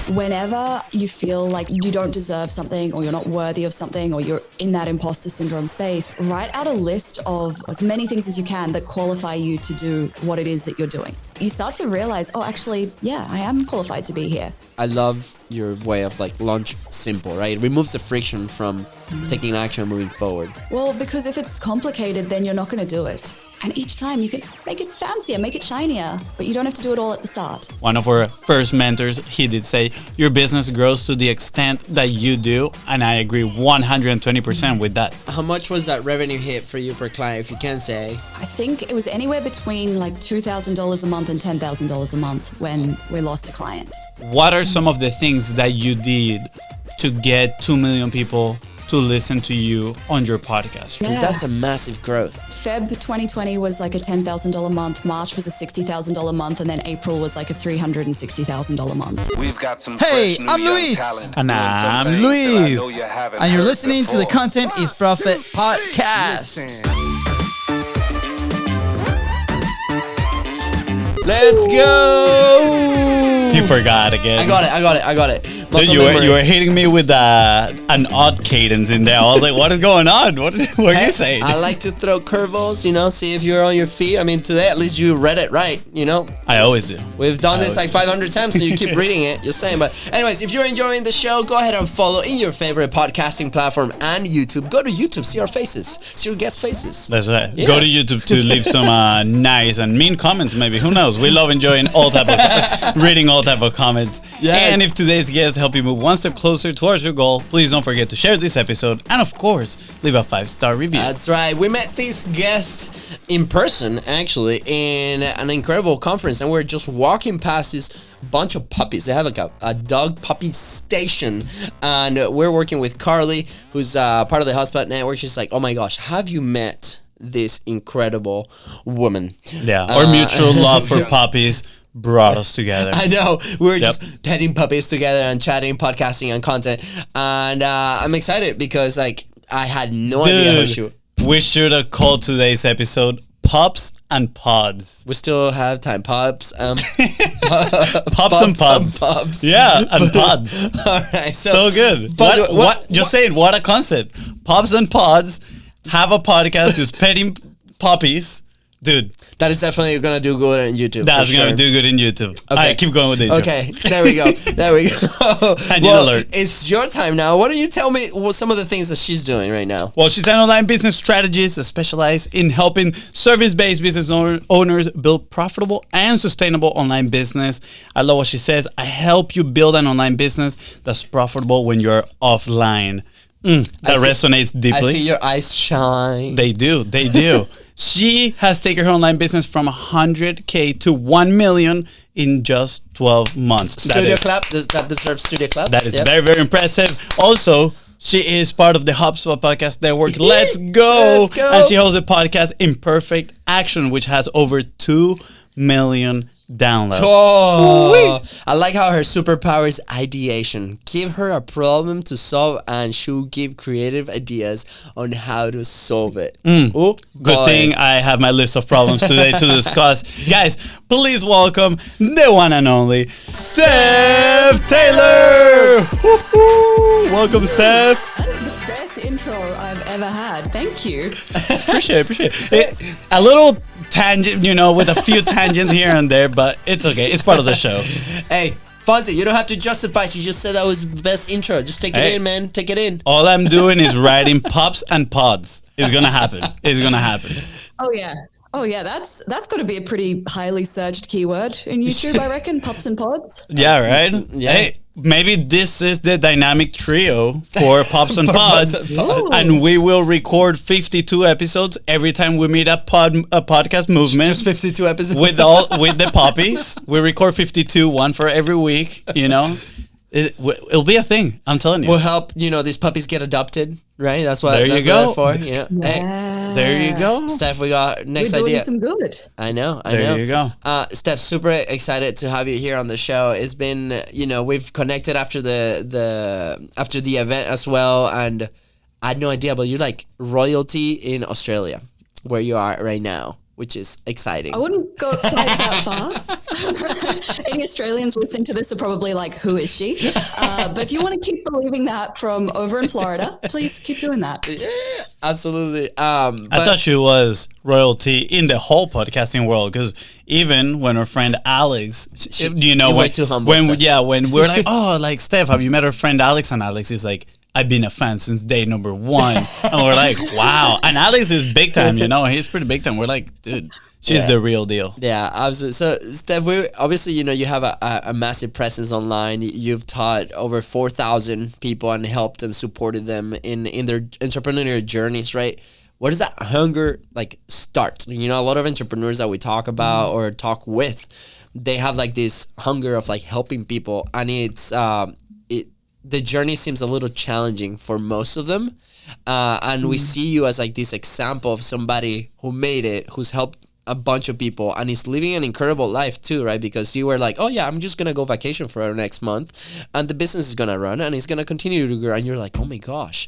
Whenever you feel like you don't deserve something or you're not worthy of something or you're in that imposter syndrome space, write out a list of as many things as you can that qualify you to do what it is that you're doing. You start to realize, oh, actually, yeah, I am qualified to be here. I love your way of like launch simple, right? It removes the friction from taking action and moving forward. Well, because if it's complicated, then you're not going to do it. And each time you can make it fancier, make it shinier, but you don't have to do it all at the start. One of our first mentors, he did say, your business grows to the extent that you do. And I agree 120% with that. How much was that revenue hit for you per client, if you can say? I think it was anywhere between like $2,000 a month and $10,000 a month when we lost a client. What are some of the things that you did to get 2 million people to listen to you on your podcast? Because that's a massive growth. Feb 2020 was like a $10,000 month. March was a $60,000 month. And then April was like a $360,000 month. We've got some Hey, fresh new I'm young Luis. talent And doing some I'm things that I know Luis. you haven't And you're heard listening to the before. Content is Profit podcast. Listen. Let's go! You forgot again. I got it. Dude, Muscle you memory. were hitting me with an odd cadence in there. I was like, what is going on? What are you saying? I like to throw curveballs, see if you're on your feet. I mean, today at least you read it right, I always do. We've done this like 500 times, so you keep reading it, just saying. But anyways, if you're enjoying the show, go ahead and follow in your favorite podcasting platform and YouTube. Go to YouTube, see our faces, see our guest faces. That's right. Yeah. Go to YouTube to leave some nice and mean comments, maybe. Who knows? We love enjoying all type of, reading all type of comments. Yes. And if today's guest help you move one step closer towards your goal, please don't forget to share this episode. And of course, leave a 5-star review. That's right. We met this guest in person, actually, in an incredible conference, and we're just walking past this bunch of puppies. They have like a dog puppy station, and we're working with Carly, who's part of the Hotspot Network. She's like, oh my gosh, have you met this incredible woman? Yeah. Our mutual love for puppies brought us together. I know. We were just petting puppies together and chatting, podcasting, and content. And I'm excited because, like, I had no idea how she... We should have called today's episode Pups and Pods. We still have time. Pups. Pups and Pods. Pups. Yeah, and Pods. All right. So good. What? Just saying, what a concept. Pups and Pods have a podcast just petting puppies. Dude. That is definitely going to do good on YouTube. That's going to do good in YouTube. Okay. All right, keep going with it. Okay, there we go. Tangent alert. It's your time now. Why don't you tell me what some of the things that she's doing right now? Well, she's an online business strategist that specializes in helping service-based business owners build profitable and sustainable online business. I love what she says. I help you build an online business that's profitable when you're offline. That resonates deeply. I see your eyes shine. They do. She has taken her online business from 100K to 1 million in just 12 months. Studio clap. That deserves studio clap. That is very, very impressive. Also, she is part of the HubSpot Podcast Network. Let's go. And she hosts a podcast, Imperfect Action, which has over 2 million downloads. Oh, I like how her superpower is ideation. Give her a problem to solve and she'll give creative ideas on how to solve it. Oh, good thing I have my list of problems today to discuss. Guys, please welcome the one and only Steph Taylor. Woo-hoo. Welcome, Steph. That is the best intro I've ever had. Thank you. Appreciate it. A little tangent, with a few tangents here and there, but it's okay. It's part of the show. Hey, FONZI, you don't have to justify it. You just said that was the best intro. Just take it in, man. Take it in. All I'm doing is writing Pups and Pods. It's gonna happen. Oh yeah, that's got to be a pretty highly searched keyword in YouTube, I reckon. Pups and Pods. Yeah, right. Yeah. Hey, maybe this is the dynamic trio for Pups and Pods, Ooh. and we will record 52 episodes every time we meet a podcast movement. Just 52 episodes with the puppies. We record 52, one for every week. It'll be a thing. I'm telling you. We'll help these puppies get adopted, right? That's what. There you that's go. what they're for. Hey, there you go. Steph, we got next We're doing idea. some good. I know. There you go. Steph, super excited to have you here on the show. It's been, we've connected after the event as well, and I had no idea, but you're like royalty in Australia, where you are right now, which is exciting. I wouldn't go quite that far. Any Australians listening to this are probably like, who is she? But if you want to keep believing that from over in Florida, please keep doing that. Yeah, absolutely. I thought she was royalty in the whole podcasting world, because even when her friend Alex, were too humble, when we're like, oh, like, Steph, have you met her friend Alex? And Alex is like, I've been a fan since day number 1. And we're like, wow. And Alex is big time, he's pretty big time. We're like, dude, she's the real deal. Yeah, absolutely. So, Steph, obviously, you have a massive presence online. You've taught over 4,000 people and helped and supported them in their entrepreneurial journeys, right? Where does that hunger start? A lot of entrepreneurs that we talk about or talk with, they have this hunger of helping people, and it's the journey seems a little challenging for most of them. And we see you as this example of somebody who made it, who's helped a bunch of people, and is living an incredible life too, right? Because you were like, oh yeah, I'm just going to go vacation for our next month, and the business is going to run, and it's going to continue to grow. And you're like, oh my gosh,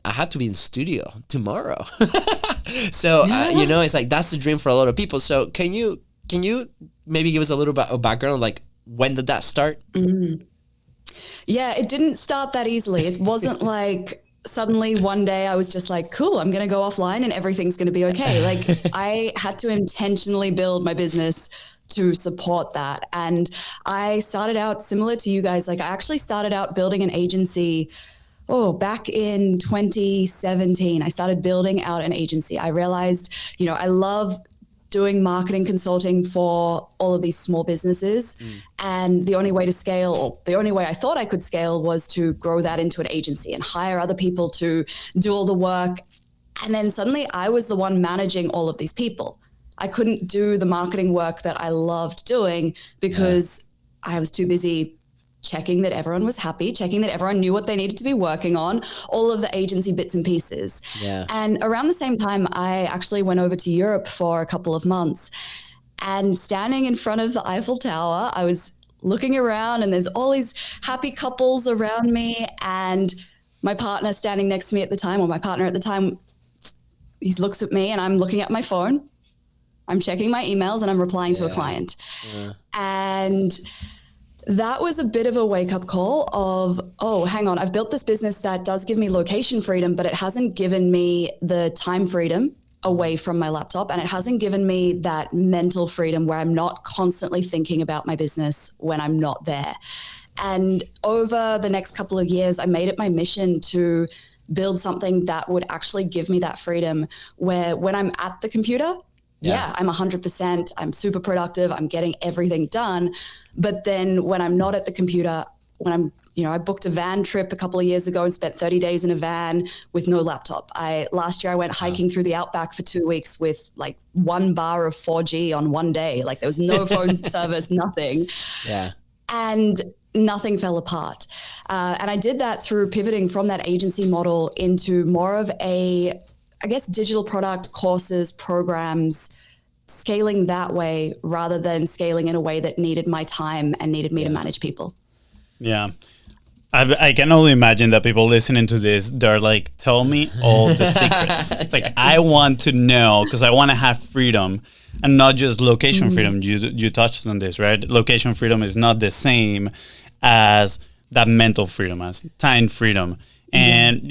I have to be in studio tomorrow. So, it's that's the dream for a lot of people. So can you maybe give us a little bit of background, when did that start? Mm-hmm. Yeah, it didn't start that easily. It wasn't like suddenly one day I was just like, cool, I'm going to go offline and everything's going to be okay. I had to intentionally build my business to support that. And I started out similar to you guys. I actually started out building an agency back in 2017. I started building out an agency. I realized, I love doing marketing consulting for all of these small businesses. And the only way to scale, or the only way I thought I could scale, was to grow that into an agency and hire other people to do all the work. And then suddenly I was the one managing all of these people. I couldn't do the marketing work that I loved doing because I was too busy checking that everyone was happy, checking that everyone knew what they needed to be working on, all of the agency bits and pieces. Yeah. And around the same time, I actually went over to Europe for a couple of months, and standing in front of the Eiffel Tower, I was looking around and there's all these happy couples around me, and my partner standing next to me at the time, or my partner at the time, he looks at me and I'm looking at my phone. I'm checking my emails and I'm replying to a client. Yeah. And that was a bit of a wake-up call of, oh, hang on, I've built this business that does give me location freedom, but it hasn't given me the time freedom away from my laptop, and it hasn't given me that mental freedom where I'm not constantly thinking about my business when I'm not there. And over the next couple of years, I made it my mission to build something that would actually give me that freedom, where when I'm at the computer, I'm 100%, I'm super productive, I'm getting everything done. But then when I'm not at the computer, I booked a van trip a couple of years ago and spent 30 days in a van with no laptop. Last year I went hiking through the outback for 2 weeks with 1 bar of 4G on one day. There was no phone service, nothing. Yeah. And nothing fell apart. And I did that through pivoting from that agency model into more of a, digital product, courses, programs, scaling that way rather than scaling in a way that needed my time and needed me to manage people. Yeah. I can only imagine that people listening to this, they're like, tell me all the secrets. I want to know, because I want to have freedom, and not just location freedom. You touched on this, right? Location freedom is not the same as that mental freedom, as time freedom. And,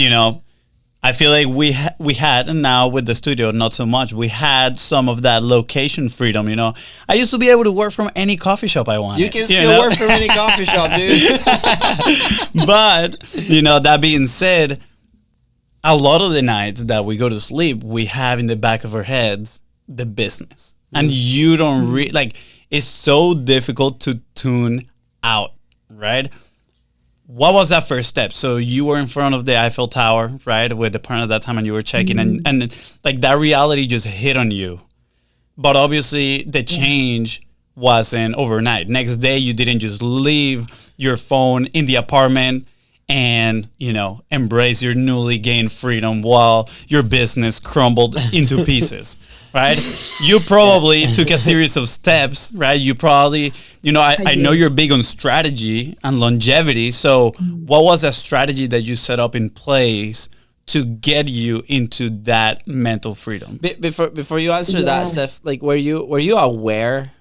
I feel like we had, and now with the studio, not so much. We had some of that location freedom, I used to be able to work from any coffee shop I wanted. You can still work from any coffee shop, dude. But, that being said, a lot of the nights that we go to sleep, we have in the back of our heads the business. And you don't it's so difficult to tune out, right? What was that first step? So you were in front of the Eiffel Tower, right, with the partner at that time, and you were checking, and that reality just hit on you. But obviously, the change wasn't overnight. Next day, you didn't just leave your phone in the apartment and, embrace your newly gained freedom while your business crumbled into pieces, right? You probably took a series of steps, right? You probably, I know you're big on strategy and longevity. So what was a strategy that you set up in place to get you into that mental freedom? Before you answer that, Steph, were you aware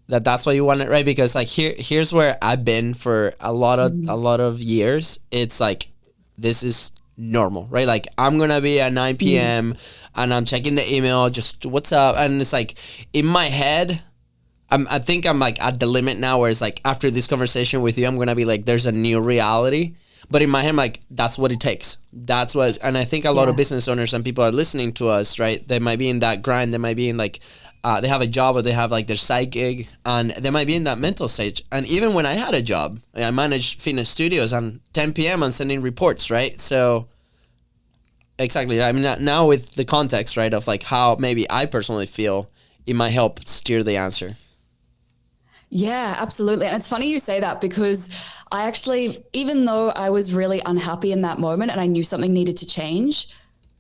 that's what you wanted, right? Because like here's where I've been for a lot of years. It's like this is normal, right? Like I'm gonna be at 9 p.m. and I'm checking the email, just what's up, and it's like in my head, I think I'm like at the limit now where it's like after this conversation with you, I'm gonna be like, there's a new reality. But in my head, I'm like, that's what it takes. That's what, and I think a lot of business owners and people are listening to us, right? They might be in that grind. They might be in like, they have a job or they have like their side gig, and they might be in that mental stage. And even when I had a job, I managed fitness studios, and 10 p.m. I'm sending reports, right? So exactly. I mean, now with the context, right, of like how maybe I personally feel, it might help steer the answer. Yeah, absolutely. And it's funny you say that, because I actually, even though I was really unhappy in that moment and I knew something needed to change,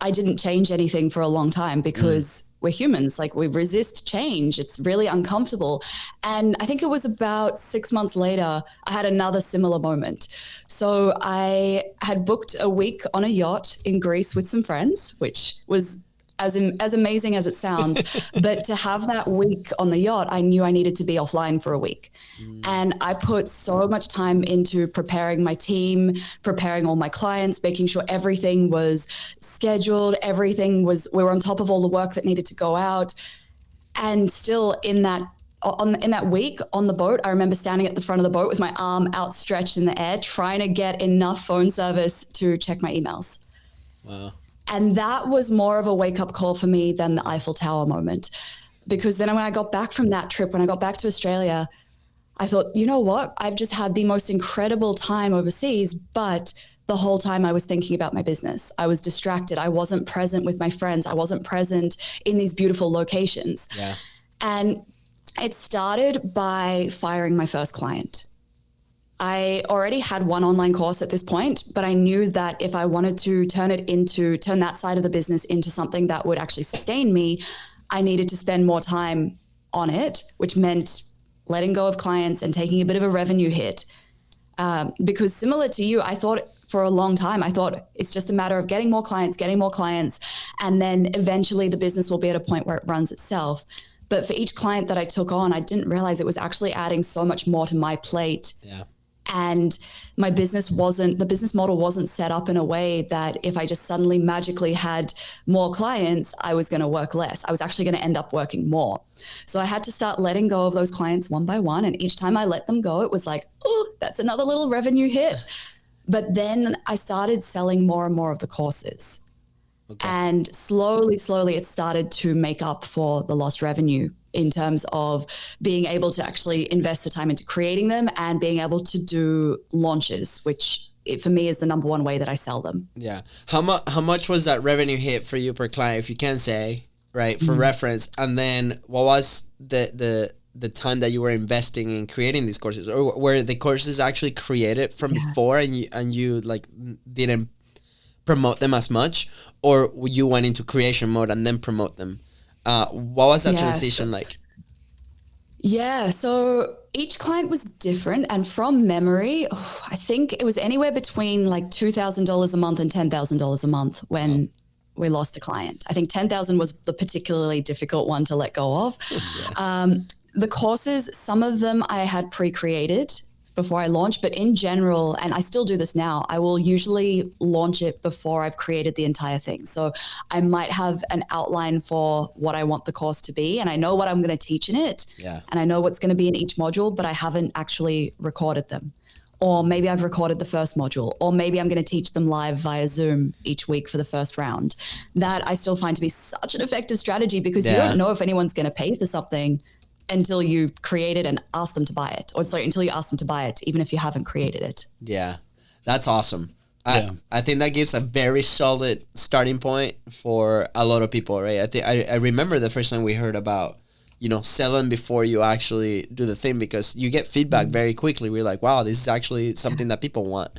I didn't change anything for a long time, because we're humans. Like, we resist change. It's really uncomfortable. And I think it was about 6 months later, I had another similar moment. So I had booked a week on a yacht in Greece with some friends, which was as amazing as it sounds. But to have that week on the yacht, I knew I needed to be offline for a week. And I put so much time into preparing my team, preparing all my clients, making sure everything was scheduled, we were on top of all the work that needed to go out. And still in that week on the boat, I remember standing at the front of the boat with my arm outstretched in the air, trying to get enough phone service to check my emails. Wow. And that was more of a wake-up call for me than the Eiffel Tower moment. Because then when I got back from that trip, when I got back to Australia, I thought, you know what? I've just had the most incredible time overseas, but the whole time I was thinking about my business. I was distracted. I wasn't present with my friends. I wasn't present in these beautiful locations. Yeah. And it started by firing my first client. I already had one online course at this point, but I knew that if I wanted to turn that side of the business into something that would actually sustain me, I needed to spend more time on it, which meant letting go of clients and taking a bit of a revenue hit. Because similar to you, I thought for a long time, I thought it's just a matter of getting more clients, and then eventually the business will be at a point where it runs itself. But for each client that I took on, I didn't realize it was actually adding so much more to my plate. Yeah. And the business model wasn't set up in a way that if I just suddenly magically had more clients, I was going to work less. I was actually going to end up working more. So I had to start letting go of those clients one by one. And each time I let them go, it was like, oh, that's another little revenue hit. But then I started selling more and more of the courses. Okay. And slowly, it started to make up for the lost revenue in terms of being able to actually invest the time into creating them and being able to do launches, which for me is the number one way that I sell them. Yeah. How much was that revenue hit for you per client, if you can say, right, for reference? And then what was the time that you were investing in creating these courses, or were the courses actually created from before and you like didn't promote them as much, or you went into creation mode and then promote them? What was that transition like? Yeah, so each client was different. And from memory, I think it was anywhere between like $2,000 a month and $10,000 a month when we lost a client. I think 10,000 was the particularly difficult one to let go of. The courses, some of them I had pre-created before I launched, but in general, and I still do this now, I will usually launch it before I've created the entire thing. So I might have an outline for what I want the course to be, and I know what I'm going to teach in it, and I know what's going to be in each module, but I haven't actually recorded them. Or maybe I've recorded the first module, or maybe I'm going to teach them live via Zoom each week for the first round. That I still find to be such an effective strategy, because you don't know if anyone's going to pay for something until you create it and ask them to buy it. Until you ask them to buy it, even if you haven't created it. Yeah, that's awesome. I think that gives a very solid starting point for a lot of people, right? I remember the first time we heard about, selling before you actually do the thing, because you get feedback very quickly. We're like, wow, this is actually something that people want,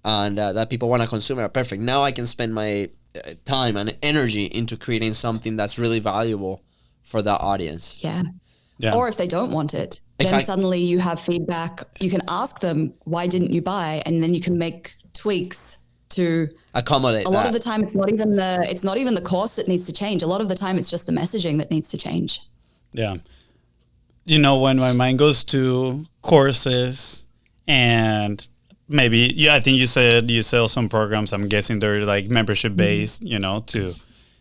and that people want to consume. Perfect. Now I can spend my time and energy into creating something that's really valuable for that audience. Yeah. Or if they don't want it, then suddenly you have feedback. You can ask them, why didn't you buy? And then you can make tweaks to accommodate a lot of the time. It's not even the course that needs to change. A lot of the time it's just the messaging that needs to change. Yeah. when my mind goes to courses and maybe, I think you said you sell some programs. I'm guessing they're like membership based, to,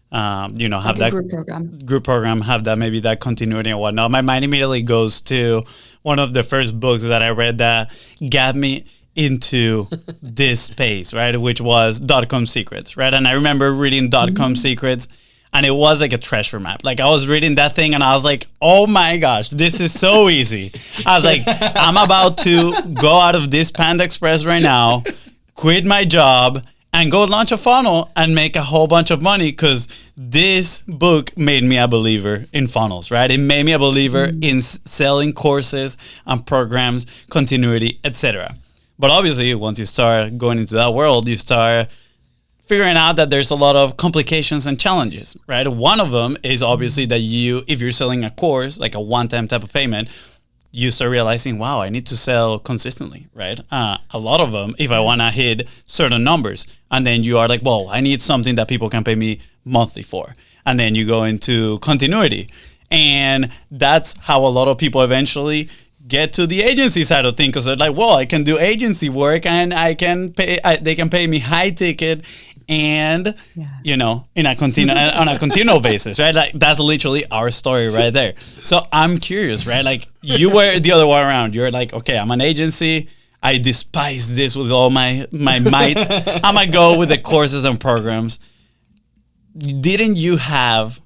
have that group program, have that, maybe that continuity and whatnot. My mind immediately goes to one of the first books that I read that got me into this space, right? Which was .com Secrets, right? And I remember reading .com Secrets, and it was like a treasure map. Like I was reading that thing and I was like, oh my gosh, this is so easy. I was like, I'm about to go out of this Panda Express right now, quit my job, and go launch a funnel and make a whole bunch of money, because this book made me a believer in funnels, right? It made me a believer in selling courses and programs, continuity, etc. But obviously, once you start going into that world, you start figuring out that there's a lot of complications and challenges, right? One of them is obviously that if you're selling a course, like a one-time type of payment, you start realizing, wow, I need to sell consistently, right? A lot of them, if I want to hit certain numbers, and then you are like, well, I need something that people can pay me monthly for. And then you go into continuity. And that's how a lot of people eventually get to the agency side of things, because they're like, well, I can do agency work and I can pay, they can pay me high ticket and, in a on a continual basis, right? Like that's literally our story right there. So I'm curious, right? Like you were the other way around. You're like, okay, I'm an agency. I despise this with all my might. I'm going to go with the courses and programs. Didn't you have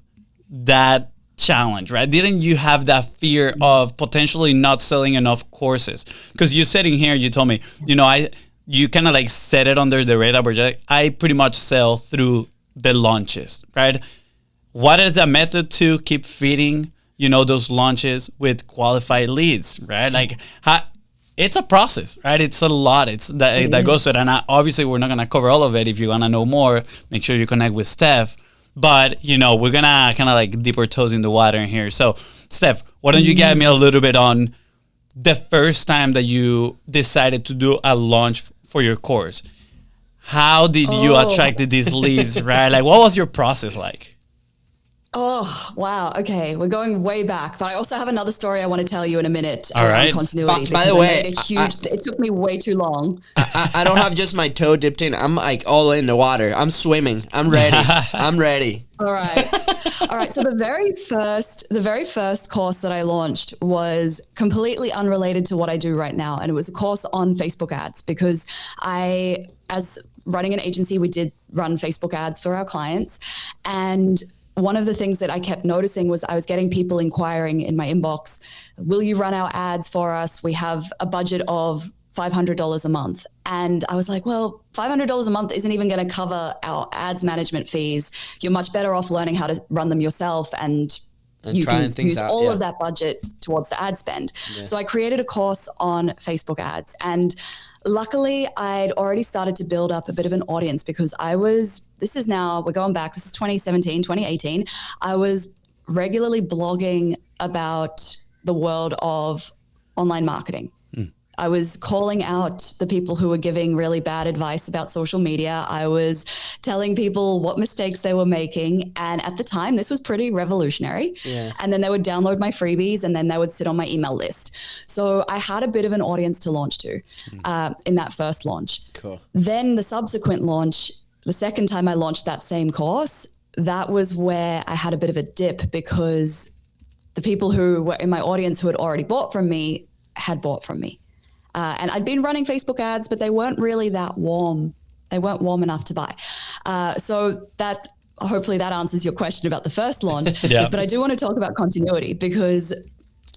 that challenge, right? Didn't you have that fear of potentially not selling enough courses? Because you're sitting here, you told me, you kind of like set it under the radar, but like, I pretty much sell through the launches, right? What is the method to keep feeding, those launches with qualified leads, right? Like it's a process, right? It's a lot. That goes to it. And obviously we're not going to cover all of it. If you want to know more, make sure you connect with Steph. But, we're going to kind of like dip our toes in the water in here. So, Steph, why don't you get me a little bit on the first time that you decided to do a launch for your course? How did you attract these leads, right? Like, what was your process like? Oh, wow. Okay. We're going way back, but I also have another story I want to tell you in a minute. All right. Continuity. By the way, it took me way too long. I don't have just my toe dipped in. I'm like all in the water. I'm swimming. I'm ready. I'm ready. All right. All right. So the very first course that I launched was completely unrelated to what I do right now. And it was a course on Facebook ads, because as running an agency, we did run Facebook ads for our clients. And one of the things that I kept noticing was I was getting people inquiring in my inbox, will you run our ads for us? We have a budget of $500 a month. And I was like, well, $500 a month isn't even going to cover our ads management fees. You're much better off learning how to run them yourself, and you can use all of that budget towards the ad spend. Yeah. So I created a course on Facebook ads, and luckily I'd already started to build up a bit of an audience, because we're going back, this is 2017, 2018. I was regularly blogging about the world of online marketing. I was calling out the people who were giving really bad advice about social media. I was telling people what mistakes they were making. And at the time, this was pretty revolutionary. Yeah. And then they would download my freebies, and then they would sit on my email list. So I had a bit of an audience to launch to in that first launch. Cool. Then the subsequent launch, the second time I launched that same course, that was where I had a bit of a dip, because the people who were in my audience who had already bought from me had bought from me. And I'd been running Facebook ads, but they weren't really that warm. They weren't warm enough to buy. So hopefully that answers your question about the first launch. Yeah. But I do want to talk about continuity, because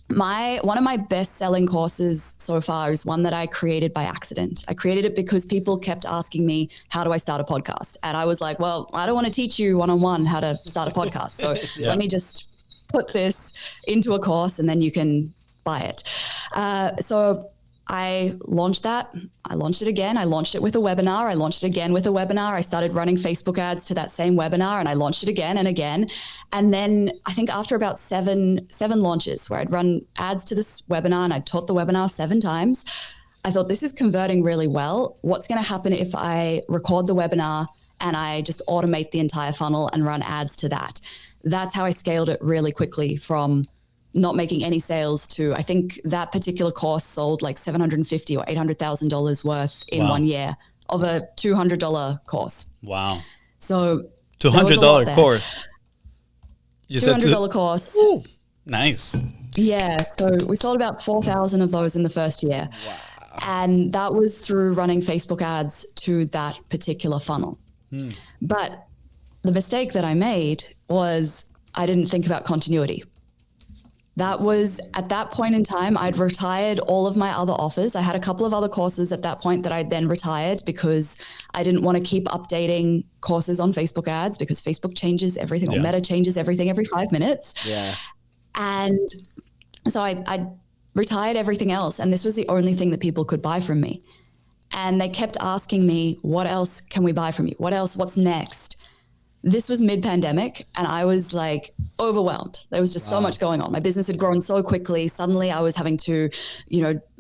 one of my best-selling courses so far is one that I created by accident. I created it because people kept asking me, how do I start a podcast? And I was like, well, I don't want to teach you one-on-one how to start a podcast. So let me just put this into a course, and then you can buy it. So I launched that. I launched it again. I launched it with a webinar. I launched it again with a webinar. I started running Facebook ads to that same webinar, and I launched it again and again. And then I think after about seven launches where I'd run ads to this webinar and I'd taught the webinar 7 times, I thought, this is converting really well. What's going to happen if I record the webinar and I just automate the entire funnel and run ads to that? That's how I scaled it really quickly from not making any sales to, I think that particular course sold like $750,000 or $800,000 worth in 1 year of a $200 course. Wow. So $200 course. You said $200 course. Ooh, nice. Yeah. So we sold about 4,000 of those in the first year. Wow. And that was through running Facebook ads to that particular funnel. But the mistake that I made was I didn't think about continuity. That was at that point in time, I'd retired all of my other offers. I had a couple of other courses at that point that I'd then retired because I didn't want to keep updating courses on Facebook ads because Facebook changes everything or Meta changes everything every 5 minutes. Yeah. And so I retired everything else. And this was the only thing that people could buy from me. And they kept asking me, what else can we buy from you? What else? What's next? This was mid-pandemic and I was like overwhelmed. There was just so much going on. My business had grown so quickly. Suddenly I was having to,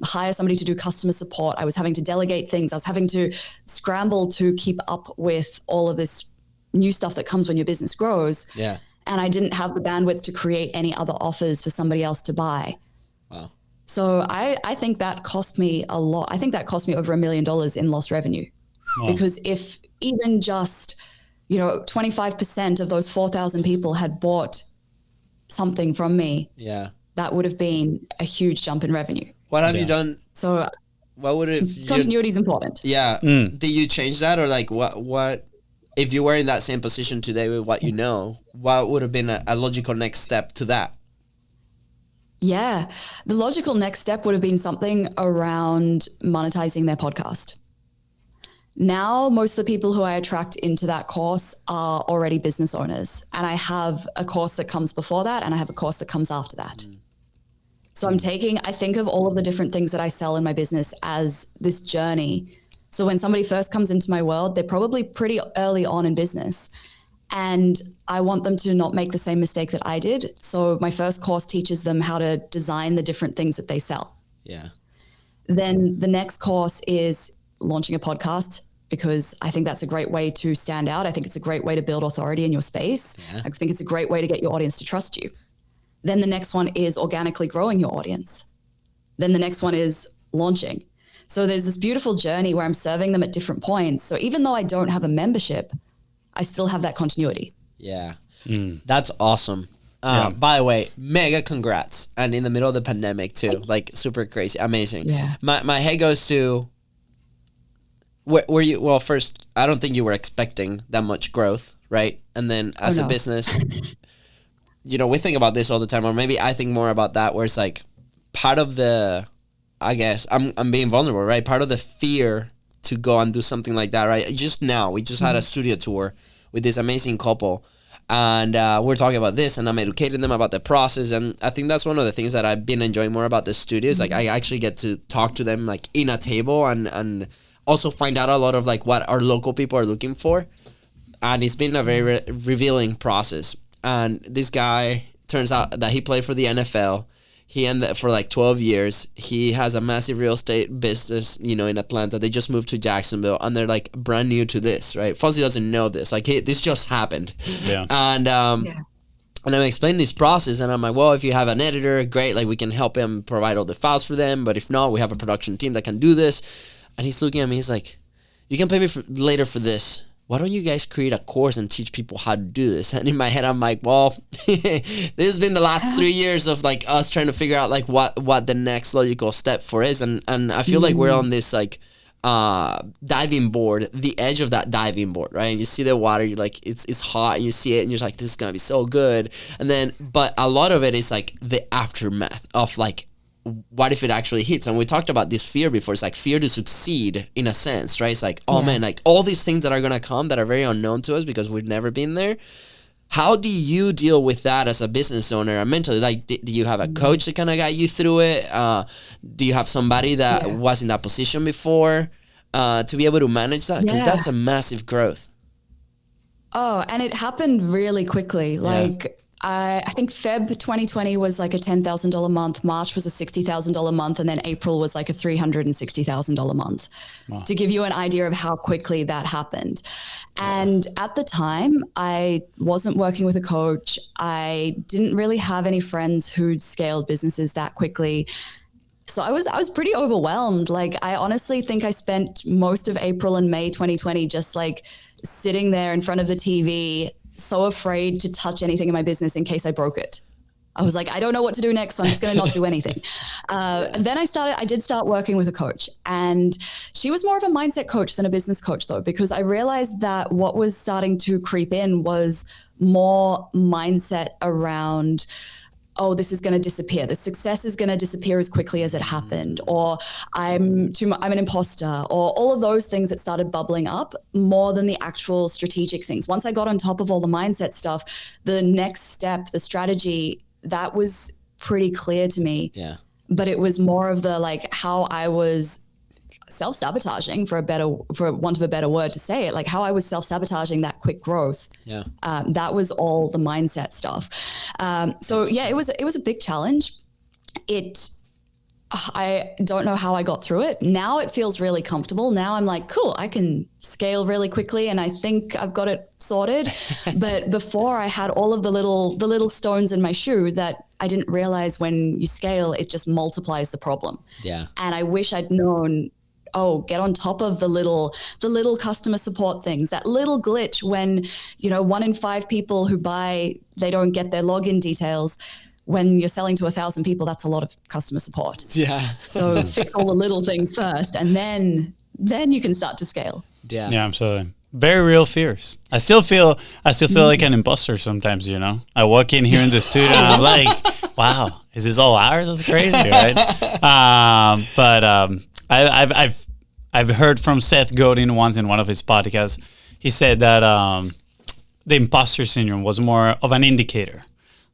hire somebody to do customer support. I was having to delegate things. I was having to scramble to keep up with all of this new stuff that comes when your business grows. Yeah. And I didn't have the bandwidth to create any other offers for somebody else to buy. Wow. So I think that cost me a lot. I think that cost me over $1 million in lost revenue. Wow. Because if even just 25% of those 4,000 people had bought something from me, that would have been a huge jump in revenue. What have you done? So what would have continuity is important. Yeah. Did you change that, or like what if you were in that same position today with what you know, what would have been a logical next step to that? Yeah. The logical next step would have been something around monetizing their podcast. Now, most of the people who I attract into that course are already business owners. And I have a course that comes before that, and I have a course that comes after that. So I think of all of the different things that I sell in my business as this journey. So when somebody first comes into my world, they're probably pretty early on in business. And I want them to not make the same mistake that I did. So my first course teaches them how to design the different things that they sell. Yeah. Then the next course is launching a podcast, because I think that's a great way to stand out. I think it's a great way to build authority in your space. Yeah. I think it's a great way to get your audience to trust you. Then the next one is organically growing your audience. Then the next one is launching. So there's this beautiful journey where I'm serving them at different points. So even though I don't have a membership, I still have that continuity. Yeah. That's awesome. By the way, mega congrats. And in the middle of the pandemic too, like super crazy, amazing. Yeah. My head goes to, were you, well, first, I don't think you were expecting that much growth, right? And then as a business, we think about this all the time, or maybe I think more about that, where it's like part of the, I guess, I'm being vulnerable, right? Part of the fear to go and do something like that, right? Just now, we just had a studio tour with this amazing couple, and we're talking about this, and I'm educating them about the process, and I think that's one of the things that I've been enjoying more about the studio is like I actually get to talk to them like in a table and also find out a lot of like what our local people are looking for, and it's been a very revealing process. And this guy, turns out that he played for the NFL. He ended for like 12 years. He has a massive real estate business, in Atlanta. They just moved to Jacksonville, and they're like brand new to this, right? FONZI doesn't know this. Like, this just happened. Yeah. And I'm explaining this process, and I'm like, well, if you have an editor, great. Like, we can help him provide all the files for them. But if not, we have a production team that can do this. And he's looking at me. He's like, you can pay me later for this. Why don't you guys create a course and teach people how to do this? And in my head, I'm like, well, this has been the last 3 years of like us trying to figure out like what the next logical step for is. And I feel like we're on this like diving board, the edge of that diving board, right? And you see the water, you're like, it's hot, and you see it, and you're like, this is gonna be so good. And then, but a lot of it is like the aftermath of like, what if it actually hits? And we talked about this fear before. It's like fear to succeed in a sense, right? It's like, oh man, like all these things that are going to come that are very unknown to us because we've never been there. How do you deal with that as a business owner and mentally? Like, do you have a coach that kind of got you through it? Do you have somebody that was in that position before to be able to manage that? Because that's a massive growth. Oh, and it happened really quickly. Like, I think Feb 2020 was like a $10,000 month. March was a $60,000 month. And then April was like a $360,000 month, to give you an idea of how quickly that happened. And at the time, I wasn't working with a coach. I didn't really have any friends who'd scaled businesses that quickly. So I was pretty overwhelmed. Like, I honestly think I spent most of April and May 2020 just like sitting there in front of the TV, so afraid to touch anything in my business in case I broke it. I was like, I don't know what to do next, so I'm just going to not do anything. And then I did start working with a coach, and she was more of a mindset coach than a business coach though, because I realized that what was starting to creep in was more mindset around, oh, this is going to disappear. The success is going to disappear as quickly as it happened, or I'm an imposter, or all of those things that started bubbling up more than the actual strategic things. Once I got on top of all the mindset stuff, the next step, the strategy, that was pretty clear to me. Yeah. But it was more of the like how I was self-sabotaging, for want of a better word to say it, like how I was self-sabotaging that quick growth. Yeah. That was all the mindset stuff. So yeah, it was a big challenge. I don't know how I got through it. Now it feels really comfortable. Now I'm like, cool, I can scale really quickly and I think I've got it sorted. But before, I had all of the little stones in my shoe that I didn't realize when you scale, it just multiplies the problem. Yeah. And I wish I'd known, get on top of the little customer support things, that little glitch when, 1 in 5 people who buy, they don't get their login details. When you're selling to 1,000 people, that's a lot of customer support. Yeah. So fix all the little things first, and then you can start to scale. Yeah. Yeah, absolutely. Very real fears. I still feel like an imposter sometimes, I walk in here in the studio and I'm like, wow, is this all ours? That's crazy, right? I've heard from Seth Godin once in one of his podcasts. He said that the imposter syndrome was more of an indicator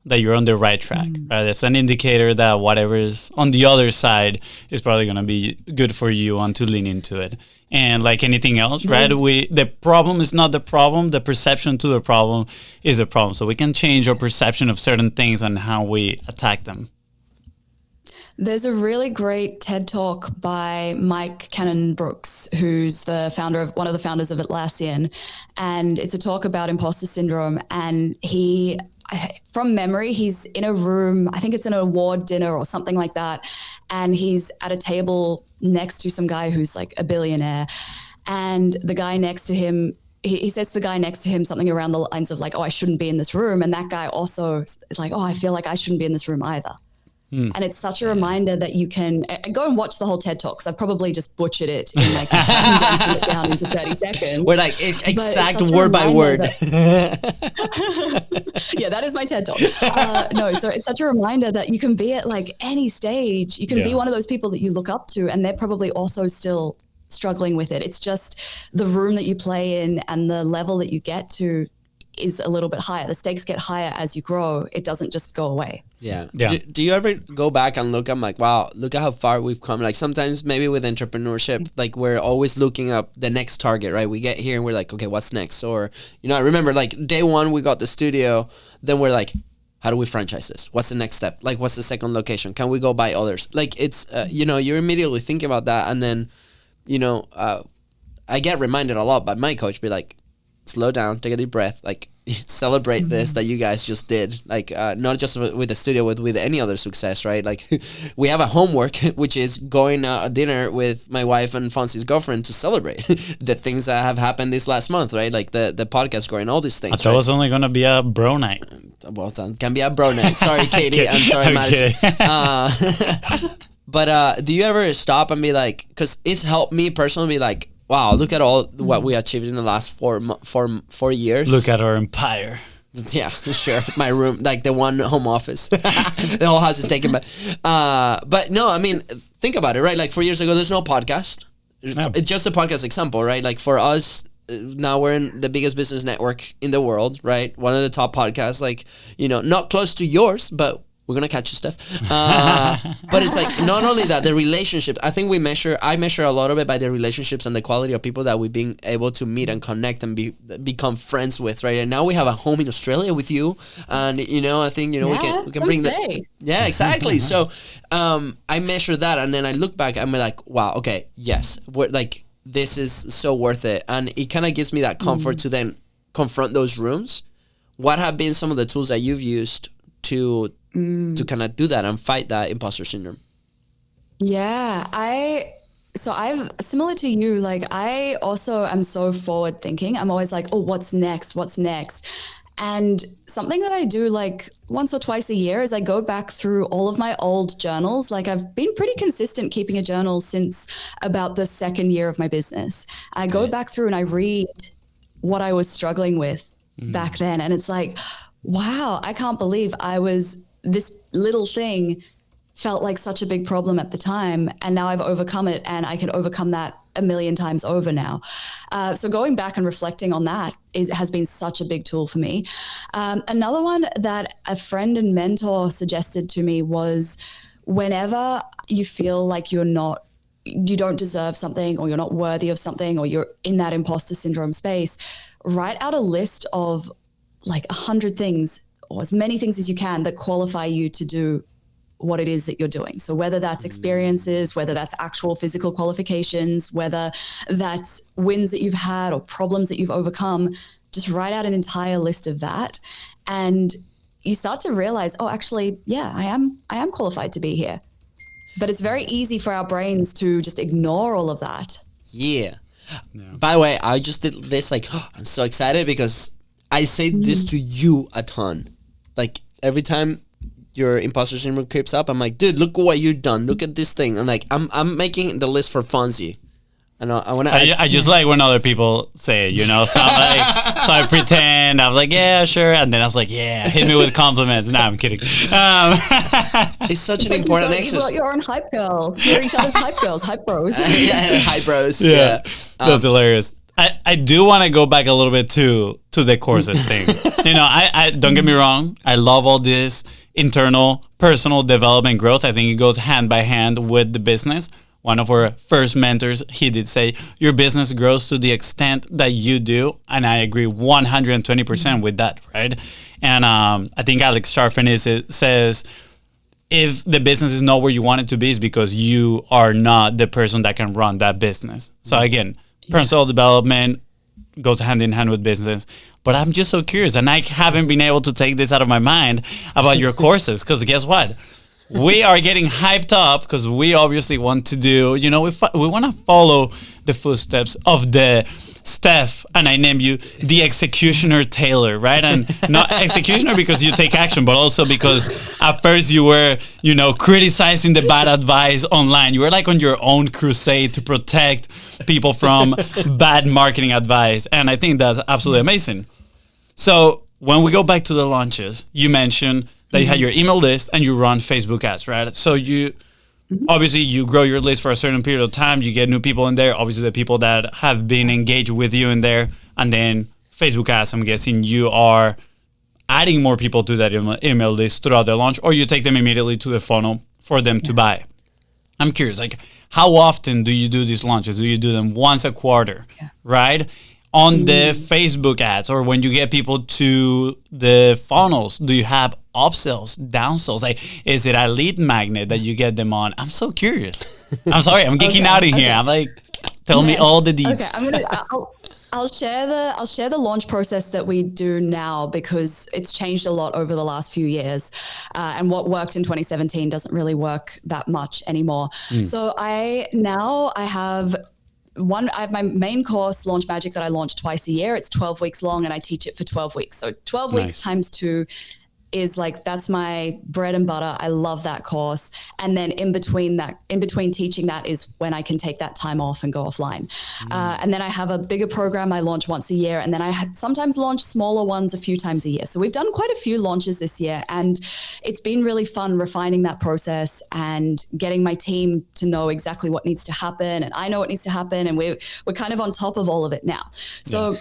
that you're on the right track, right? It's an indicator that whatever is on the other side is probably going to be good for you and to lean into it. And like anything else, right? The problem is not the problem. The perception to the problem is a problem. So we can change our perception of certain things and how we attack them. There's a really great TED Talk by Mike Cannon-Brookes, who's one of the founders of Atlassian. And it's a talk about imposter syndrome. And from memory, he's in a room, I think it's an award dinner or something like that. And he's at a table next to some guy who's like a billionaire. And the guy next to him, he says to the guy next to him something around the lines of like, oh, I shouldn't be in this room. And that guy also is like, oh, I feel like I shouldn't be in this room either. And it's such a reminder that you can go and watch the whole TED Talk, because I probably just butchered it in like it down into 30 seconds. We're like exact word by word. Yeah, that is my TED Talk. So it's such a reminder that you can be at like any stage. You can be one of those people that you look up to, and they're probably also still struggling with it. It's just the room that you play in and the level that you get to is a little bit higher. The stakes get higher as you grow. It doesn't just go away. Yeah. Do you ever go back and look? I'm like, wow, look at how far we've come. Like sometimes maybe with entrepreneurship, like we're always looking up the next target, right? We get here and we're like, okay, what's next? Or, I remember like day one, we got the studio. Then we're like, how do we franchise this? What's the next step? Like, what's the second location? Can we go buy others? Like it's, you're immediately thinking about that. And then, I get reminded a lot by my coach, be like, slow down, take a deep breath, like celebrate this that you guys just did, like not just with the studio, with any other success, right? Like we have a homework, which is going out at dinner with my wife and FONZI's girlfriend to celebrate the things that have happened this last month, right? Like the podcast growing, all these things. I thought it was only going to be a bro night. Well, it can be a bro night. Sorry, Katie. I'm sorry, Madison. But do you ever stop and be like, because it's helped me personally be like, wow, look at all what we achieved in the last 4 years. Look at our empire. Yeah, sure. My room, like the one home office. The whole house is taken back. But no, I mean, think about it, right? Like 4 years ago, there's no podcast. No. It's just a podcast example, right? Like for us, now we're in the biggest business network in the world, right? One of the top podcasts, like, not close to yours, but we're going to catch you, Steph. But it's like, not only that, the relationships, I think I measure a lot of it by the relationships and the quality of people that we've been able to meet and connect and become friends with, right? And now we have a home in Australia with you. And, I think, we can bring that. Yeah, exactly. So I measure that. And then I look back and I'm like, wow, okay, yes. We're like, this is so worth it. And it kind of gives me that comfort to then confront those rooms. What have been some of the tools that you've used to kind of do that and fight that imposter syndrome? Yeah, I've similar to you, like I also am so forward thinking. I'm always like, oh, what's next? What's next? And something that I do like once or twice a year is I go back through all of my old journals. Like I've been pretty consistent keeping a journal since about the second year of my business. I go back through and I read what I was struggling with back then. And it's like, wow, I can't believe this little thing felt like such a big problem at the time. And now I've overcome it and I can overcome that a million times over now. So going back and reflecting on that has been such a big tool for me. Another one that a friend and mentor suggested to me was whenever you feel like you don't deserve something or you're not worthy of something or you're in that imposter syndrome space, write out a list of like 100 things or as many things as you can that qualify you to do what it is that you're doing. So whether that's experiences, whether that's actual physical qualifications, whether that's wins that you've had or problems that you've overcome, just write out an entire list of that. And you start to realize, oh, actually, yeah, I am qualified to be here. But it's very easy for our brains to just ignore all of that. Yeah. By the way, I just did this like, I'm so excited because I say this to you a ton. Like every time your imposter syndrome creeps up, I'm like, dude, look what you've done. Look at this thing. And like, I'm making the list for FONZI. And I just like when other people say it, so I pretend I was like, yeah, sure. And then I was like, yeah, hit me with compliments. No, I'm kidding. It's such an important exercise. You're on hype girl. You're each other's hype girls, hype bros. Yeah, hype bros. Yeah. That's hilarious. I do want to go back a little bit to the courses thing. I don't get me wrong. I love all this internal personal development growth. I think it goes hand by hand with the business. One of our first mentors, he did say, your business grows to the extent that you do. And I agree 120% with that, right? And I think Alex Charfen says, if the business is not where you want it to be, it's because you are not the person that can run that business. So again, personal development goes hand in hand with business. But I'm just so curious, and I haven't been able to take this out of my mind about your courses, because guess what? We are getting hyped up because we obviously want to do, we want to follow the footsteps of the Steph, and I name you the executioner Taylor, right? And not executioner because you take action, but also because at first you were, criticizing the bad advice online. You were like on your own crusade to protect people from bad marketing advice. And I think that's absolutely amazing. So when we go back to the launches, you mentioned that you had your email list and you run Facebook ads, right? So obviously you grow your list for a certain period of time. You get new people in there. Obviously the people that have been engaged with you in there, and then Facebook ads, I'm guessing you are adding more people to that email list throughout the launch, or you take them immediately to the funnel for them to buy. I'm curious, like how often do you do these launches? Do you do them once a quarter, right? On the Facebook ads, or when you get people to the funnels, do you have upsells, downsells? Like, is it a lead magnet that you get them on? I'm so curious. I'm sorry, I'm geeking out in here. I'm like, tell me all the deets. Okay, I'll share the launch process that we do now because it's changed a lot over the last few years, and what worked in 2017 doesn't really work that much anymore. So I have my main course, Launch Magic, that I launch twice a year. It's 12 weeks long and I teach it for 12 weeks. So 12 weeks times 2 is like, that's my bread and butter. I love that course. And then in between teaching that is when I can take that time off and go offline. And then I have a bigger program I launch once a year. And then I sometimes launch smaller ones a few times a year. So we've done quite a few launches this year, and it's been really fun refining that process and getting my team to know exactly what needs to happen. And I know what needs to happen. And we're kind of on top of all of it now. So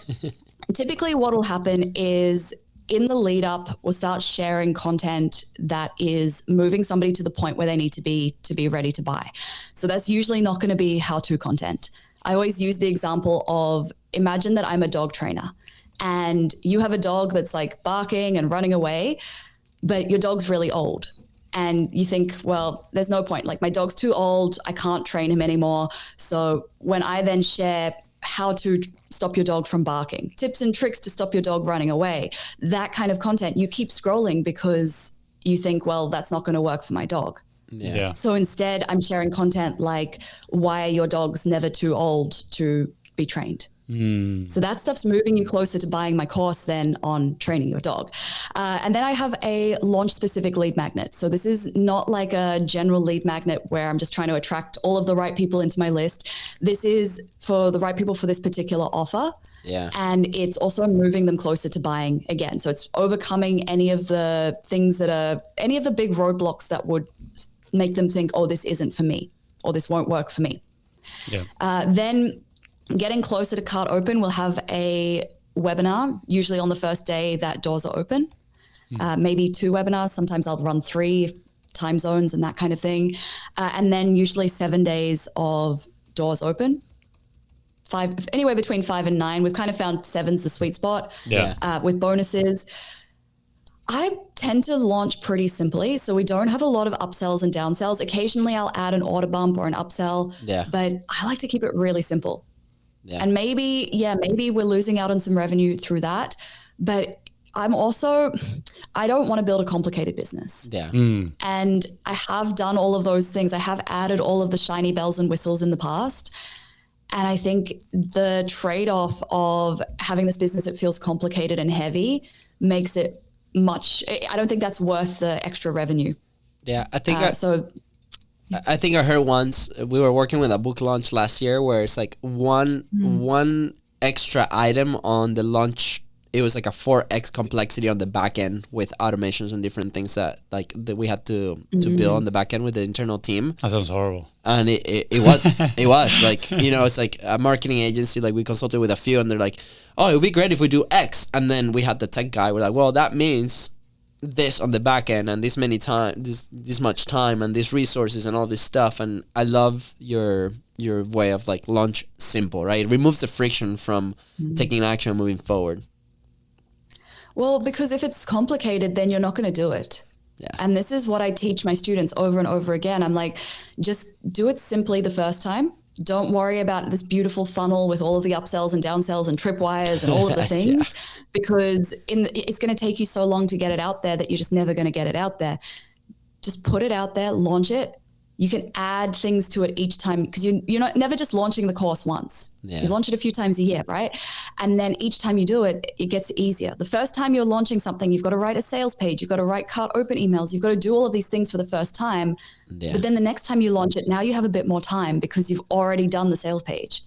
typically what will happen is, in the lead up, we'll start sharing content that is moving somebody to the point where they need to be ready to buy. So that's usually not going to be how-to content. I always use the example of, imagine that I'm a dog trainer and you have a dog that's like barking and running away, but your dog's really old. and you think, well, there's no point. Like my dog's too old. I can't train him anymore. So when I then share how to stop your dog from barking, tips and tricks to stop your dog running away, that kind of content, you keep scrolling because you think, well, that's not going to work for my dog. Yeah. So instead, I'm sharing content like why are your dogs never too old to be trained? So that stuff's moving you closer to buying my course than on training your dog. And then I have a launch specific lead magnet. So this is not like a general lead magnet where I'm just trying to attract all of the right people into my list. This is for the right people for this particular offer. Yeah. And it's also moving them closer to buying again. So it's overcoming any of the things that are, any of the big roadblocks that would make them think, oh, this isn't for me, or this won't work for me. Yeah. Then getting closer to cart open, we'll have a webinar, usually on the first day that doors are open, maybe 2 webinars. Sometimes I'll run 3 time zones and that kind of thing. And then usually 7 days of doors open, 5, anywhere between 5 and 9. We've kind of found 7's the sweet spot with bonuses. I tend to launch pretty simply, so we don't have a lot of upsells and downsells. Occasionally I'll add an order bump or an upsell, but I like to keep it really simple. Yeah. And maybe we're losing out on some revenue through that, but I don't want to build a complicated business. Yeah. And I have done all of those things. I have added all of the shiny bells and whistles in the past. And I think the trade-off of having this business that feels complicated and heavy makes it I don't think that's worth the extra revenue. Yeah. I think I think I heard once we were working with a book launch last year where it's like one extra item on the launch. It was like a 4x complexity on the back end with automations and different things that we had to build on the back end with the internal team. That sounds horrible. And it was like, it's like a marketing agency. Like we consulted with a few and they're like, oh, it would be great if we do X. And then we had the tech guy. We're like, well, that means this on the back end and this much time and these resources and all this stuff. And I love your way of like launch simple, right? It removes the friction from taking action and moving forward. Well, because if it's complicated, then you're not going to do it. Yeah. And this is what I teach my students over and over again. I'm like, just do it simply the first time. Don't worry about this beautiful funnel with all of the upsells and downsells and tripwires and all of the things, because it's going to take you so long to get it out there that you're just never going to get it out there. Just put it out there, launch it. You can add things to it each time because you're not never just launching the course once. Yeah. You launch it a few times a year, right? And then each time you do it, it gets easier. The first time you're launching something, you've got to write a sales page. You've got to write cart open emails. You've got to do all of these things for the first time. Yeah. But then the next time you launch it, now you have a bit more time because you've already done the sales page.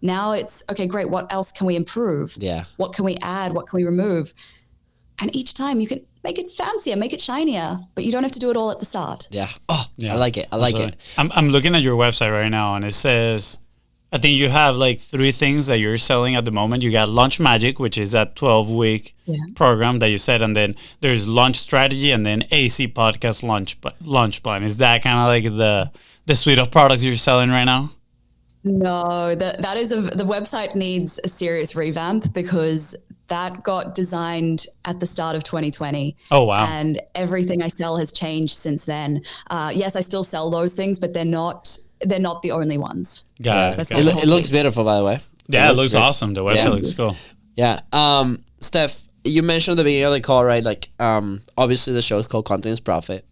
Now it's, okay, great. What else can we improve? Yeah. What can we add? What can we remove? And each time you can make it fancier, make it shinier, but you don't have to do it all at the start. Yeah. Oh, yeah. I like it. I like it. I'm looking at your website right now and it says, I think you have like 3 things that you're selling at the moment. You got Launch Magic, which is that 12-week program that you said. And then there's Launch Strategy and then AC Podcast Launch Plan. Is that kind of like the suite of products you're selling right now? No, the website needs a serious revamp because that got designed at the start of 2020. Oh, wow. And everything I sell has changed since then. Yes, I still sell those things, but they're not the only ones. Got it. It looks beautiful, by the way. Yeah, it looks awesome. The website looks cool. Yeah. Steph, you mentioned at the beginning of the call, right? Like, obviously the show is called Content is Profit.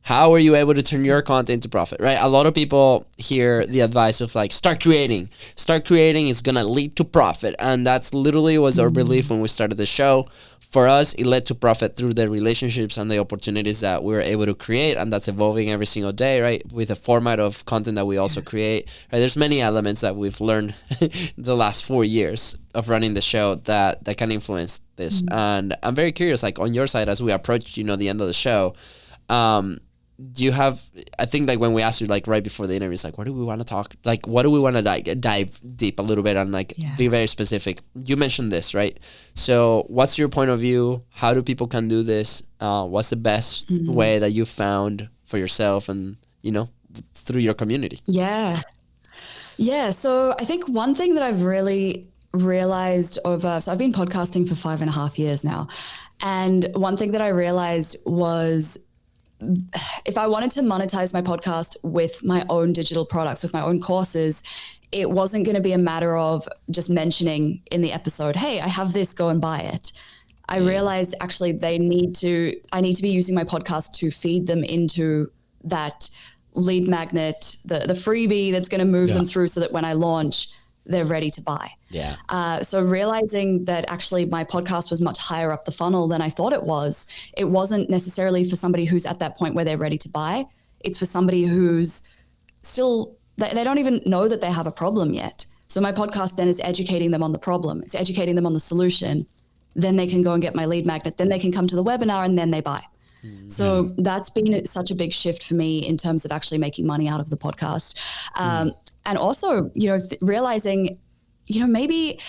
How are you able to turn your content into profit, right? A lot of people hear the advice of like, start creating. Start creating is going to lead to profit. And that's literally was our belief when we started the show. For us, it led to profit through the relationships and the opportunities that we were able to create. And that's evolving every single day, right? With a format of content that we also create. Right? There's many elements that we've learned the last 4 years of running the show that can influence this. And I'm very curious, like on your side, as we approach, the end of the show, do you have, I think like when we asked you like right before the interview, it's like, what do we want to talk? Like, what do we want to dive deep a little bit and like be very specific? You mentioned this, right? So what's your point of view? How do people can do this? What's the best way that you found for yourself and, through your community? Yeah. So I think one thing that I've really realized so I've been podcasting for 5.5 years now. And one thing that I realized was if I wanted to monetize my podcast with my own digital products, with my own courses, it wasn't going to be a matter of just mentioning in the episode, hey, I have this, go and buy it. I realized actually I need to be using my podcast to feed them into that lead magnet, the freebie that's going to move them through so that when I launch, they're ready to buy. Yeah. So realizing that actually my podcast was much higher up the funnel than I thought it wasn't necessarily for somebody who's at that point where they're ready to buy. It's for somebody who's still, they don't even know that they have a problem yet. So my podcast then is educating them on the problem. It's educating them on the solution. Then they can go and get my lead magnet. Then they can come to the webinar and then they buy. So that's been such a big shift for me in terms of actually making money out of the podcast. And also, realizing, maybe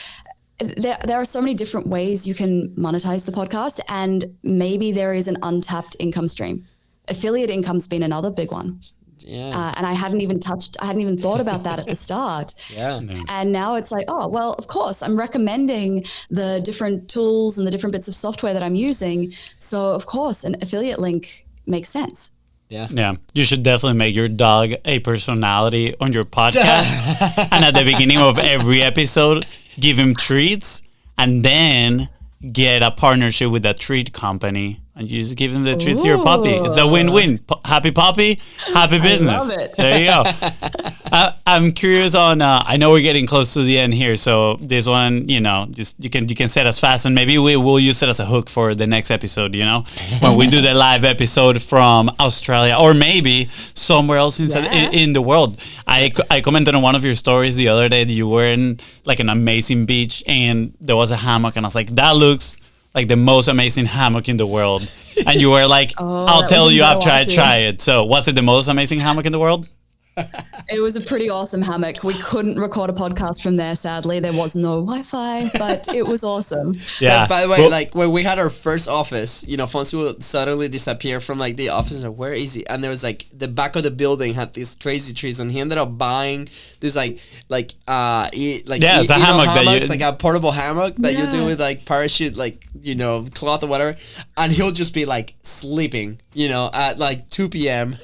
there are so many different ways you can monetize the podcast, and maybe there is an untapped income stream. Affiliate income's been another big one. Yeah. And I hadn't even thought about that at the start. Yeah. And now it's like, oh, well, of course, I'm recommending the different tools and the different bits of software that I'm using. So, of course, an affiliate link makes sense. Yeah. Yeah. You should definitely make your dog a personality on your podcast. And at the beginning of every episode, give him treats and then get a partnership with that treat company. And you just give them the treats to your puppy. It's a win-win. Happy puppy, happy business. I love it. There you go. I'm curious on. I know we're getting close to the end here, so this one, just you can set us fast, and maybe we will use it as a hook for the next episode. When we do the live episode from Australia, or maybe somewhere else in the world. I commented on one of your stories the other day that you were in like an amazing beach, and there was a hammock, and I was like, that looks like the most amazing hammock in the world. And you were like, I'll tell you after I try it. So was it the most amazing hammock in the world? It was a pretty awesome hammock. We couldn't record a podcast from there, sadly. There was no Wi-Fi, but it was awesome. Yeah. By the way, like when we had our first office, FONZI would suddenly disappear from like the office. Like, where is he? And there was like the back of the building had these crazy trees, and he ended up buying this it's a hammock like a portable hammock that you do with like parachute, cloth or whatever, and he'll just be like sleeping, at like 2 p.m.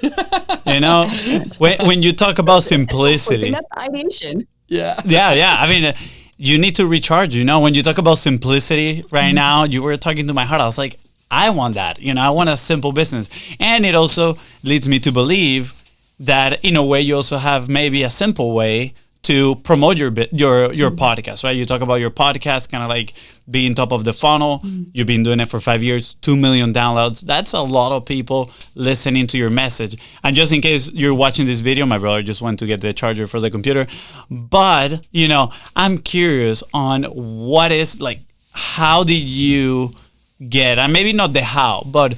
When you talk about simplicity. That's ideation. Yeah. Yeah. I mean, you need to recharge, when you talk about simplicity right now, you were talking to my heart. I was like, I want that. I want a simple business. And it also leads me to believe that in a way you also have maybe a simple way to promote your podcast, right? You talk about your podcast kind of like being top of the funnel. You've been doing it for 5 years, 2 million downloads. That's a lot of people listening to your message. And just in case you're watching this video, my brother just went to get the charger for the computer. But, I'm curious on what is like, how did you get, and maybe not the how, but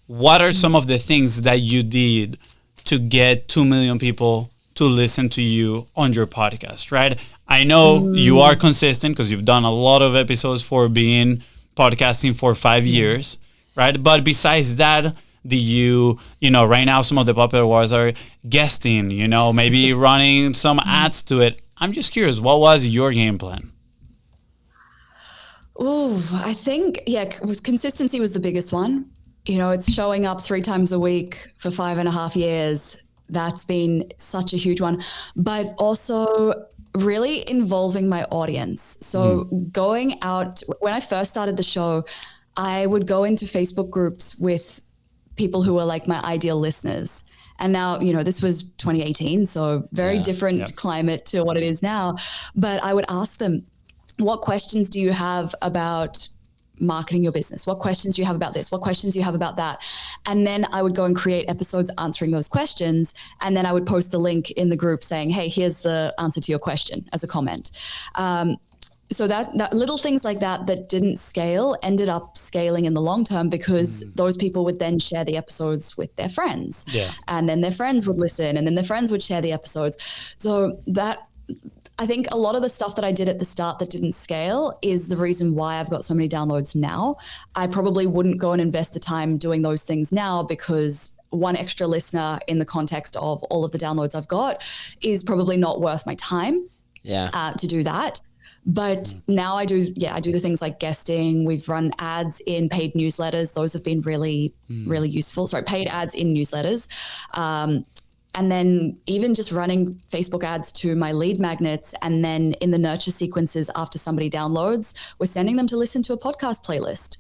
what are some of the things that you did to get 2 million people to listen to you on your podcast, right? I know you are consistent because you've done a lot of episodes for being podcasting for 5 years, right? But besides that, do you right now some of the popular ones are guesting, maybe running some ads to it. I'm just curious, what was your game plan? I think, consistency was the biggest one. It's showing up 3 times a week for 5.5 years. That's been such a huge one, but also really involving my audience. So going out, when I first started the show, I would go into Facebook groups with people who were like my ideal listeners. And now, this was 2018, so very different climate to what it is now. But I would ask them, what questions do you have about marketing your business? What questions do you have about this? What questions do you have about that? And then I would go and create episodes answering those questions. And then I would post the link in the group saying, hey, here's the answer to your question as a comment. So that little things like that didn't scale ended up scaling in the long term because those people would then share the episodes with their friends. Yeah. And then their friends would listen, and then their friends would share the episodes. So I think a lot of the stuff that I did at the start that didn't scale is the reason why I've got so many downloads now. I probably wouldn't go and invest the time doing those things now because one extra listener in the context of all of the downloads I've got is probably not worth my time to do that. But now I do the things like guesting. We've run ads in paid newsletters. Those have been really, really useful. Sorry, paid ads in newsletters. And then even just running Facebook ads to my lead magnets. And then in the nurture sequences, after somebody downloads, we're sending them to listen to a podcast playlist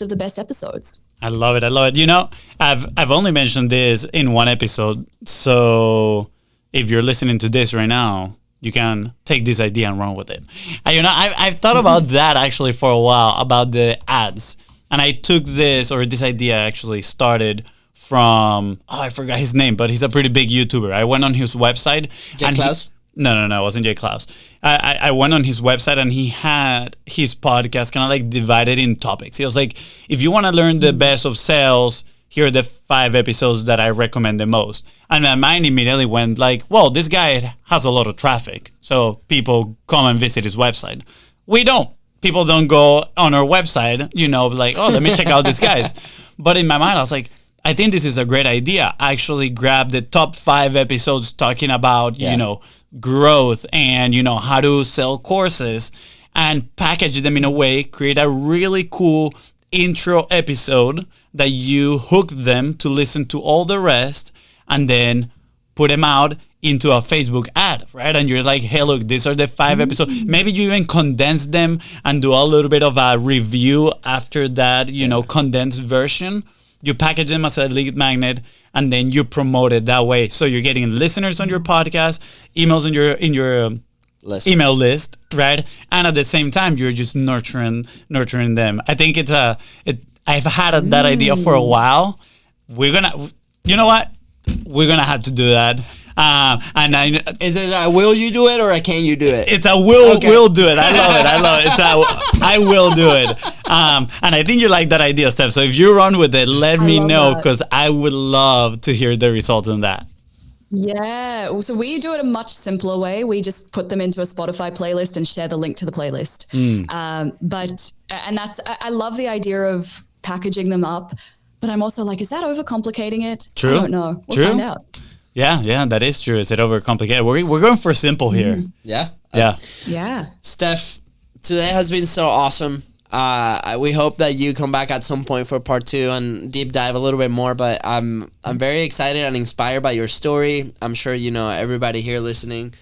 of the best episodes. I love it. I love it. You know, I've only mentioned this in one episode. So if you're listening to this right now, you can take this idea and run with it. And, you know, I've thought about that actually for a while, about the ads. And I took this idea actually started from, I forgot his name, but he's a pretty big YouTuber. I went on his website. Jay Klaus? No, it wasn't Jay Klaus. I went on his website and he had his podcast kind of like divided in topics. He was like, if you want to learn the best of sales, here are the 5 episodes that I recommend the most. And my mind immediately went like, well, this guy has a lot of traffic, so people come and visit his website. We don't. People don't go on our website, you know, like, oh, let me check out these guys. But in my mind, I was like, I think this is a great idea. Actually grab the top 5 episodes talking about, you know, growth and, you know, how to sell courses, and package them in a way, create a really cool intro episode that you hook them to listen to all the rest, and then put them out into a Facebook ad, right? And you're like, hey, look, these are the 5 episodes. Maybe you even condense them and do a little bit of a review after that, you know, condensed version. You package them as a lead magnet, and then you promote it that way. So you're getting listeners on your podcast, emails in your email list, right? And at the same time, you're just nurturing them. I think I've had that idea for a while. You know what? We're gonna have to do that. Is it a will you do it or a can you do it? It's a will do it. I love it. It's a I will do it. And I think you like that idea, Steph. So if you run with it, let me know, because I would love to hear the results on that. Yeah. So we do it a much simpler way. We just put them into a Spotify playlist and share the link to the playlist. I love the idea of packaging them up, but I'm also like, is that overcomplicating it? True. I don't know. We'll find out. Yeah, that is true. Is it overcomplicated? We're going for simple here. Yeah. Yeah. Steph, today has been so awesome. We hope that you come back at some point for part 2 and deep dive a little bit more. But I'm very excited and inspired by your story. I'm sure you know everybody here listening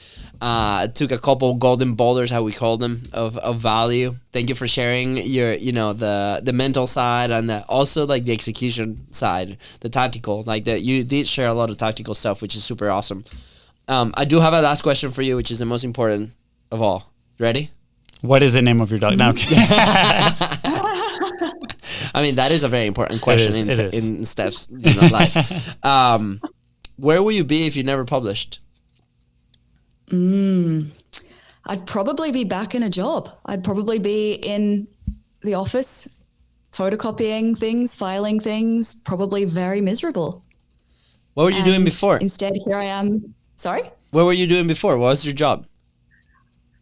took a couple golden boulders, how we call them, of value. Thank you for sharing your, you know, the mental side and also like the execution side, the tactical. Like that, you did share a lot of tactical stuff, which is super awesome. I do have a last question for you, which is the most important of all. Ready? What is the name of your dog? Now, I mean, that is a very important question in Steph's life. Where will you be if you never published? I'd probably be back in a job. I'd probably be in the office, photocopying things, filing things, probably very miserable. What were you doing before? Instead, here I am. Sorry? What were you doing before? What was your job?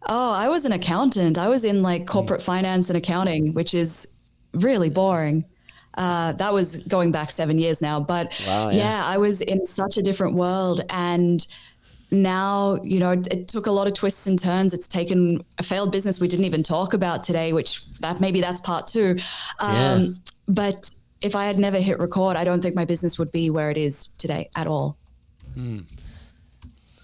Oh, I was an accountant. I was in like corporate finance and accounting, which is really boring. That was going back 7 years now. But yeah, I was in such a different world. And now, you know, it took a lot of twists and turns. It's taken a failed business we didn't even talk about today, which maybe that's part 2. But if I had never hit record, I don't think my business would be where it is today at all.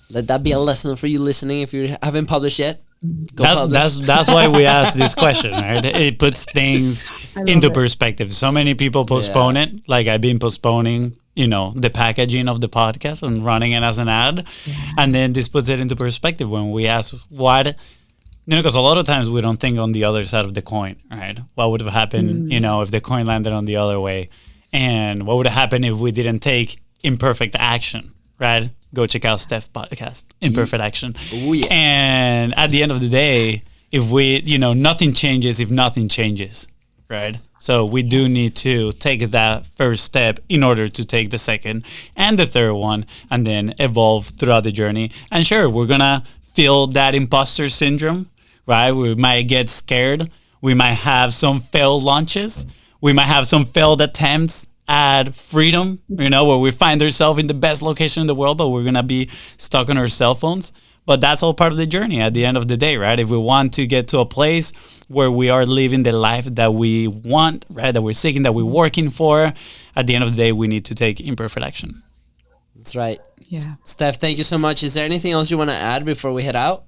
Let that be a lesson for you listening. If you haven't published yet, that's why we asked this question, right? It puts things into perspective. So many people postpone it. Like I've been postponing, you know, the packaging of the podcast and running it as an ad. And then this puts it into perspective when we ask what, you know, because a lot of times we don't think on the other side of the coin, right? What would have happened, you know, if the coin landed on the other way? And what would have happened if we didn't take imperfect action, right? Go check out Steph's podcast, Imperfect Action. Ooh, yeah. And at the end of the day, if we, you know, nothing changes if nothing changes, right? So we do need to take that first step in order to take the second and the third one, and then evolve throughout the journey. And sure, we're going to feel that imposter syndrome, right? We might get scared. We might have some failed launches. We might have some failed attempts at freedom, you know, where we find ourselves in the best location in the world, but we're going to be stuck on our cell phones. But that's all part of the journey at the end of the day, right? If we want to get to a place where we are living the life that we want, right, that we're seeking, that we're working for, at the end of the day, we need to take imperfect action. That's right. Yeah. Steph, thank you so much. Is there anything else you want to add before we head out?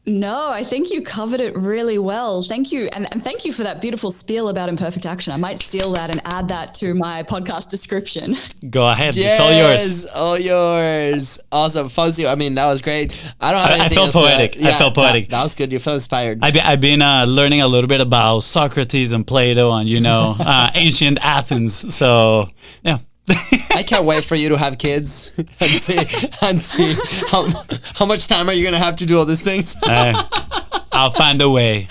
No, I think you covered it really well. Thank you. And thank you for that beautiful spiel about imperfect action. I might steal that and add that to my podcast description. Go ahead. Yes, It's all yours. all yours. Awesome. Fonzie, I mean, that was great. I don't have anything I felt else to poetic. add. I felt poetic. That was good. You felt inspired. I've been learning a little bit about Socrates and Plato and, ancient Athens. So, yeah. I can't wait for you to have kids and see how much time are you going to have to do all these things. I'll find a way.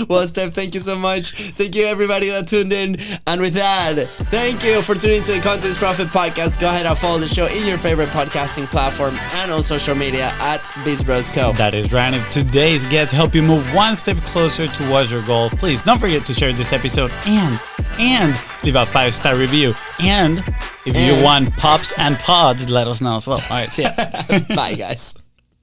Well, Steph, thank you so much. Thank you, everybody that tuned in. And with that, thank you for tuning to the Content is Profit podcast. Go ahead and follow the show in your favorite podcasting platform and on social media at BIZBROS Co. That is right. If today's guest help you move one step closer towards your goal, please don't forget to share this episode and leave a 5-star review. And if you want pops and pods, let us know as well. All right, see ya. Bye, guys.